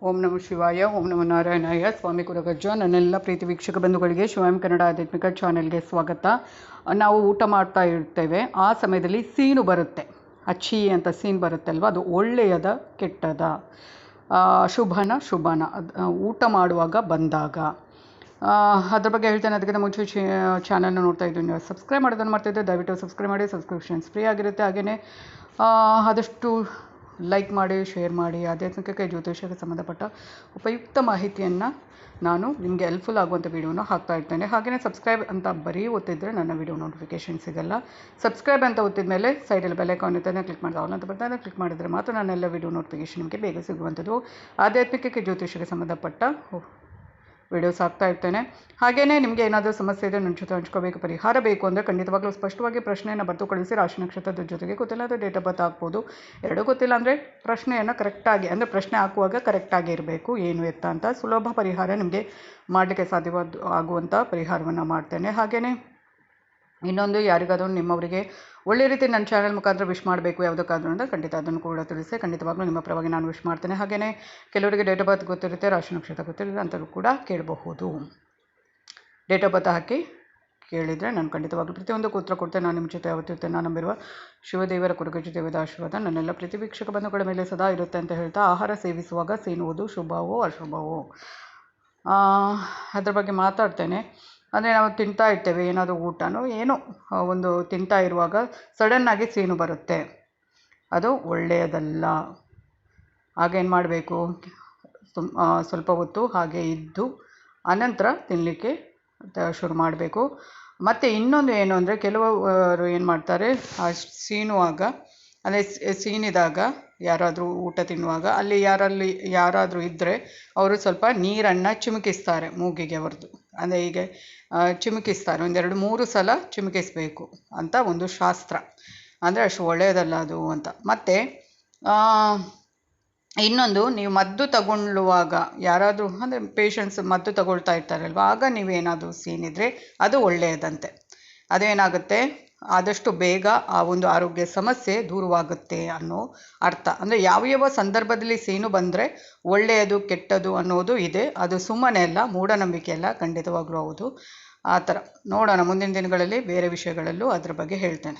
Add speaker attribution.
Speaker 1: ಓಂ ನಮಃ ಶಿವಾಯ, ಓಂ ನಮಃ ನಾರಾಯಣಾಯ. ಸ್ವಾಮಿ ಕುಲಗಜ್ಜ. ನನ್ನೆಲ್ಲ ಪ್ರೀತಿ ವೀಕ್ಷಕ ಬಂಧುಗಳಿಗೆ ಶಿವಂ ಕನ್ನಡ ಆಧ್ಯಾತ್ಮಿಕ ಚಾನೆಲ್ಗೆ ಸ್ವಾಗತ. ನಾವು ಊಟ ಮಾಡ್ತಾ ಇರ್ತೇವೆ, ಆ ಸಮಯದಲ್ಲಿ ಸೀನು ಬರುತ್ತೆ, ಅಚ್ಚಿ ಅಂತ ಸೀನು ಬರುತ್ತೆ ಅಲ್ವ, ಅದು ಒಳ್ಳೆಯದ ಕೆಟ್ಟದ, ಶುಭನ ಊಟ ಮಾಡುವಾಗ ಬಂದಾಗ ಅದ್ರ ಬಗ್ಗೆ ಹೇಳ್ತೇನೆ. ಅದಕ್ಕಿಂತ ಮುಂಚೆ ಚಾನಲ್ನ ನೋಡ್ತಾ ಇದ್ದೀನಿ, ನೀವು ಸಬ್ಸ್ಕ್ರೈಬ್ ಮಾಡೋದನ್ನು ಮಾಡ್ತಾಯಿದ್ದೆ, ದಯವಿಟ್ಟು ಸಬ್ಸ್ಕ್ರೈಬ್ ಮಾಡಿ. ಸಬ್ಸ್ಕ್ರಿಪ್ಷನ್ಸ್ ಫ್ರೀ ಆಗಿರುತ್ತೆ. ಹಾಗೆಯೇ ಆದಷ್ಟು ಲೈಕ್ ಮಾಡಿ, ಶೇರ್ ಮಾಡಿ. ಆಧ್ಯಾತ್ಮಿಕಕ್ಕೆ, ಜ್ಯೋತಿಷಕ್ಕೆ ಸಂಬಂಧಪಟ್ಟ ಉಪಯುಕ್ತ ಮಾಹಿತಿಯನ್ನು ನಾನು ನಿಮಗೆ ಹೆಲ್ಪ್ಫುಲ್ ಆಗುವಂಥ ವೀಡಿಯೋನ ಹಾಕ್ತಾ ಇರ್ತೇನೆ. ಹಾಗೆಯೇ ಸಬ್ಸ್ಕ್ರೈಬ್ ಅಂತ ಬರೀ ಒತ್ತಿದ್ರೆ ನನ್ನ ವೀಡಿಯೋ ನೋಟಿಫಿಕೇಷನ್ ಸಿಗಲ್ಲ. ಸಬ್ಸ್ಕ್ರೈಬ್ ಅಂತ ಒತ್ತಿದ ಮೇಲೆ ಸೈಡಲ್ಲಿ ಬೆಲ್ ಐಕಾನ್ ಇರ್ತಾನೆ, ಕ್ಲಿಕ್ ಮಾಡಿದ್ರೆ ಆಲ್ ಅಂತ ಬರ್ತಾನೆ. ಕ್ಲಿಕ್ ಮಾಡಿದರೆ ಮಾತ್ರ ನನ್ನೆಲ್ಲ ವೀಡಿಯೋ ನೋಟಿಫಿಕೇಷನ್ ನಿಮಗೆ ಬೇಗ ಸಿಗುವಂಥದ್ದು. ಆಧ್ಯಾತ್ಮಿಕಕ್ಕೆ, ಜ್ಯೋತಿಷಕ್ಕೆ ಸಂಬಂಧಪಟ್ಟ ವೀಡಿಯೋಸ್ ಹಾಕ್ತಾ ಇರ್ತೇನೆ. ಹಾಗೆಯೇ ನಿಮಗೆ ಏನಾದರೂ ಸಮಸ್ಯೆ ಇದೆ, ನನ್ನ ಜೊತೆ ಹಂಚ್ಕೋಬೇಕು, ಪರಿಹಾರ ಬೇಕು ಅಂದರೆ ಖಂಡಿತವಾಗ್ಲೂ ಸ್ಪಷ್ಟವಾಗಿ ಪ್ರಶ್ನೆಯನ್ನು ಬರೆದು ಕಳಿಸಿ. ರಾಶಿ ನಕ್ಷತ್ರದ ಜೊತೆಗೆ ಗೊತ್ತಿಲ್ಲ ಅಂದರೆ ಡೇಟ್ ಆಫ್ ಬರ್ತ್ ಹಾಕ್ಬೋದು. ಎರಡೂ ಗೊತ್ತಿಲ್ಲ ಅಂದರೆ ಪ್ರಶ್ನೆಯನ್ನು ಕರೆಕ್ಟಾಗಿ, ಅಂದರೆ ಪ್ರಶ್ನೆ ಹಾಕುವಾಗ ಕರೆಕ್ಟಾಗಿ ಇರಬೇಕು, ಏನು ಎತ್ತ ಅಂತ. ಸುಲಭ ಪರಿಹಾರ ನಿಮಗೆ ಮಾಡಲಿಕ್ಕೆ ಸಾಧ್ಯವಾದ ಆಗುವಂಥ ಪರಿಹಾರವನ್ನು ಮಾಡ್ತೇನೆ. ಹಾಗೆಯೇ ಇನ್ನೊಂದು, ಯಾರಿಗಾದರೂ ನಿಮ್ಮವರಿಗೆ ಒಳ್ಳೆ ರೀತಿ ನನ್ನ ಚಾನಲ್ ಮುಖಾಂತರ ವಿಶ್ ಮಾಡಬೇಕು ಯಾವುದಕ್ಕಾದ್ರೂ ಅಂದರೆ ಖಂಡಿತ ಅದನ್ನು ಕೂಡ ತಿಳಿಸಿ. ಖಂಡಿತವಾಗ್ಲೂ ನಿಮ್ಮ ಪರವಾಗಿ ನಾನು ವಿಶ್ ಮಾಡ್ತೇನೆ. ಹಾಗೆಯೇ ಕೆಲವರಿಗೆ ಡೇಟ್ ಆಫ್ ಬರ್ತ್ ಗೊತ್ತಿರುತ್ತೆ, ರಾಶಿ ನಕ್ಷತ್ರ ಗೊತ್ತಿರುತ್ತೆ ಅಂತಲೂ ಕೂಡ ಕೇಳಬಹುದು. ಡೇಟ್ ಆಫ್ ಬರ್ತ್ ಹಾಕಿ ಕೇಳಿದರೆ ನಾನು ಖಂಡಿತವಾಗ್ಲೂ ಪ್ರತಿಯೊಂದಕ್ಕೂ ಉತ್ತರ ಕೊಡ್ತೇನೆ. ನಾನು ನಿಮ್ಮ ಜೊತೆ ಯಾವತ್ತಿರುತ್ತೆ. ನಾನು ನಂಬಿರುವ ಶಿವದೇವರ ಕುರುಗಜ್ಜ ದೇವದ ಆಶೀರ್ವಾದ ನನ್ನೆಲ್ಲ ಪ್ರತಿ ವೀಕ್ಷಕ ಬಂಧುಗಳ ಮೇಲೆ ಸದಾ ಇರುತ್ತೆ ಅಂತ ಹೇಳ್ತಾ, ಆಹಾರ ಸೇವಿಸುವಾಗ ಸೀನುವುದು ಶುಭವೋ ಅಶುಭವೋ ಅದ್ರ ಬಗ್ಗೆ ಮಾತಾಡ್ತೇನೆ. ಅಂದರೆ ನಾವು ತಿಂತಾ ಇರ್ತೇವೆ, ಏನಾದರೂ ಊಟನೋ ಏನೋ ಒಂದು ತಿಂತಾ ಇರುವಾಗ ಸಡನ್ನಾಗಿ ಸೀನು ಬರುತ್ತೆ, ಅದು ಒಳ್ಳೆಯದಲ್ಲ. ಆಗೇನು ಮಾಡಬೇಕು, ಸ್ವಲ್ಪ ಹೊತ್ತು ಹಾಗೆ ಇದ್ದು ಅನಂತರ ತಿನ್ನಲಿಕ್ಕೆ ಶುರು ಮಾಡಬೇಕು. ಮತ್ತು ಇನ್ನೊಂದು ಏನು ಅಂದರೆ, ಕೆಲವರು ಏನು ಮಾಡ್ತಾರೆ, ಆ ಸೀನುವಾಗ, ಅಂದರೆ ಸೀನಿದಾಗ ಯಾರಾದರೂ ಊಟ ತಿನ್ನುವಾಗ ಅಲ್ಲಿ ಯಾರಾದರೂ ಇದ್ದರೆ ಅವರು ಸ್ವಲ್ಪ ನೀರನ್ನು ಚಿಮುಕಿಸ್ತಾರೆ ಮೂಗಿಗೆ ಅವ್ರದ್ದು. ಅಂದರೆ ಹೀಗೆ ಚಿಮುಕಿಸ್ತಾರೆ, 2-3 ಸಲ ಚಿಮುಕಿಸಬೇಕು ಅಂತ ಒಂದು ಶಾಸ್ತ್ರ. ಅಂದರೆ ಅಷ್ಟು ಒಳ್ಳೆಯದಲ್ಲ ಅದು ಅಂತ. ಮತ್ತು ಇನ್ನೊಂದು, ನೀವು ಮದ್ದು ತಗೊಳ್ಳುವಾಗ ಯಾರಾದರೂ, ಅಂದರೆ ಪೇಷಂಟ್ಸ್ ಮದ್ದು ತಗೊಳ್ತಾ ಇರ್ತಾರಲ್ವ, ಆಗ ನೀವೇನಾದರೂ ಸೀನಿದ್ರೆ ಅದು ಒಳ್ಳೆಯದಂತೆ. ಅದೇನಾಗುತ್ತೆ, ಆದಷ್ಟು ಬೇಗ ಆ ಒಂದು ಆರೋಗ್ಯ ಸಮಸ್ಯೆ ದೂರವಾಗುತ್ತೆ ಅನ್ನೋ ಅರ್ಥ. ಅಂದರೆ ಯಾವ ಸಂದರ್ಭದಲ್ಲಿ ಸೀನು ಬಂದರೆ ಒಳ್ಳೆಯದು ಕೆಟ್ಟದು ಅನ್ನೋದು ಇದೆ. ಅದು ಸುಮ್ಮನೆ ಅಲ್ಲ, ಮೂಢನಂಬಿಕೆ ಅಲ್ಲ, ಖಂಡಿತವಾಗ್ಲೂ ಹೌದು. ಆ ಥರ ನೋಡೋಣ. ಮುಂದಿನ ದಿನಗಳಲ್ಲಿ ಬೇರೆ ವಿಷಯಗಳಲ್ಲೂ ಅದ್ರ ಬಗ್ಗೆ ಹೇಳ್ತೇನೆ.